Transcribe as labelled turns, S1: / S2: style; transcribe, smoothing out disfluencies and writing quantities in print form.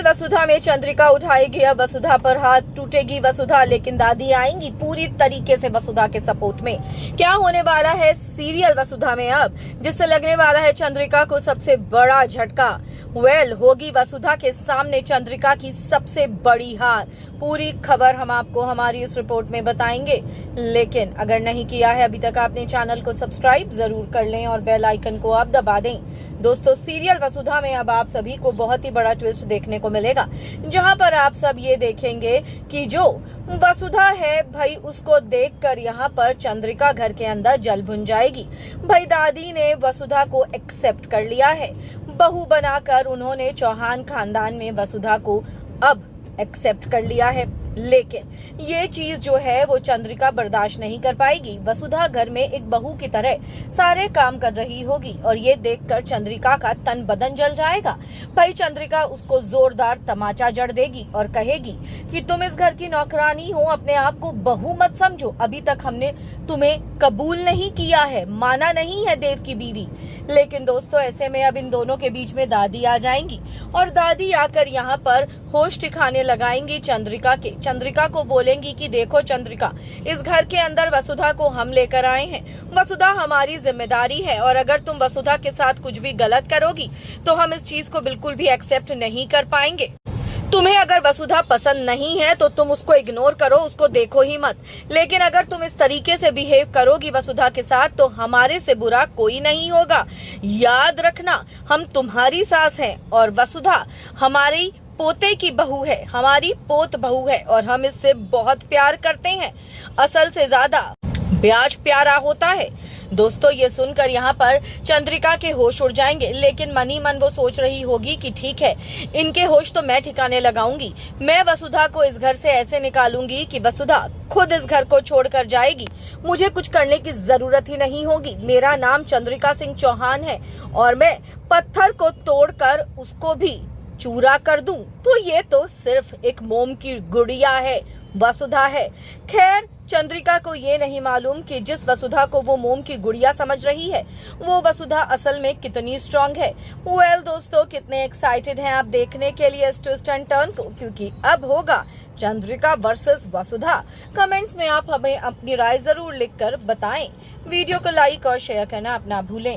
S1: वसुधा में चंद्रिका उठाएगी अब वसुधा पर हाथ, टूटेगी वसुधा लेकिन दादी आएंगी पूरी तरीके से वसुधा के सपोर्ट में। क्या होने वाला है सीरियल वसुधा में अब, जिससे लगने वाला है चंद्रिका को सबसे बड़ा झटका। होगी वसुधा के सामने चंद्रिका की सबसे बड़ी हार। पूरी खबर हम आपको हमारी इस रिपोर्ट में बताएंगे, लेकिन अगर नहीं किया है अभी तक आपने चैनल को सब्सक्राइब जरूर कर लें और बेल आइकन को आप दबा दें। दोस्तों, सीरियल वसुधा में अब आप सभी को बहुत ही बड़ा ट्विस्ट देखने को मिलेगा, जहां पर आप सब ये देखेंगे कि जो वसुधा है भाई, उसको देखकर यहाँ पर चंद्रिका घर के अंदर जल भुन जाएगी। भाई दादी ने वसुधा को एक्सेप्ट कर लिया है, बहू बनाकर उन्होंने चौहान खानदान में वसुधा को अब एक्सेप्ट कर लिया है। लेकिन ये चीज जो है वो चंद्रिका बर्दाश्त नहीं कर पाएगी। वसुधा घर में एक बहू की तरह सारे काम कर रही होगी और ये देखकर चंद्रिका का तन बदन जल जाएगा। भाई चंद्रिका उसको जोरदार तमाचा जड़ देगी और कहेगी कि तुम इस घर की नौकरानी हो, अपने आप को बहू मत समझो। अभी तक हमने तुम्हें कबूल नहीं किया है, माना नहीं है देव की बीवी। लेकिन दोस्तों, ऐसे में अब इन दोनों के बीच में दादी आ जाएंगी और दादी आकर यहाँ पर होश ठिकाने लगाएंगी चंद्रिका को बोलेंगी कि देखो चंद्रिका, इस घर के अंदर वसुधा को हम लेकर आए हैं, वसुधा हमारी जिम्मेदारी है और अगर तुम वसुधा के साथ कुछ भी गलत करोगी तो हम इस चीज को बिल्कुल भी एक्सेप्ट नहीं कर पाएंगे। तुम्हें अगर वसुधा पसंद नहीं है तो तुम उसको इग्नोर करो, उसको देखो ही मत। लेकिन अगर तुम इस तरीके से बिहेव करोगी वसुधा के साथ तो हमारे से बुरा कोई नहीं होगा। याद रखना, हम तुम्हारी सास हैं और वसुधा हमारी पोते की बहू है, हमारी पोत बहू है और हम इससे बहुत प्यार करते हैं। असल से ज्यादा ब्याज प्यारा होता है। दोस्तों, ये सुनकर यहाँ पर चंद्रिका के होश उड़ जाएंगे, लेकिन मन ही मन वो सोच रही होगी कि ठीक है, इनके होश तो मैं ठिकाने लगाऊंगी। मैं वसुधा को इस घर से ऐसे निकालूंगी कि वसुधा खुद इस घर को छोड़कर जाएगी। मुझे कुछ करने की जरूरत ही नहीं होगी। मेरा नाम चंद्रिका सिंह चौहान है और मैं पत्थर को तोड़कर उसको भी चूरा कर दूं तो ये तो सिर्फ एक मोम की गुड़िया है, वसुधा है। खैर, चंद्रिका को ये नहीं मालूम कि जिस वसुधा को वो मोम की गुड़िया समझ रही है वो वसुधा असल में कितनी स्ट्रांग है। दोस्तों, कितने एक्साइटेड हैं आप देखने के लिए इस ट्विस्ट एंड टर्न को, क्योंकि अब होगा चंद्रिका वर्सेस वसुधा। कमेंट्स में आप हमें अपनी राय जरूर लिखकर बताएं। वीडियो को लाइक और शेयर करना अपना भूलें।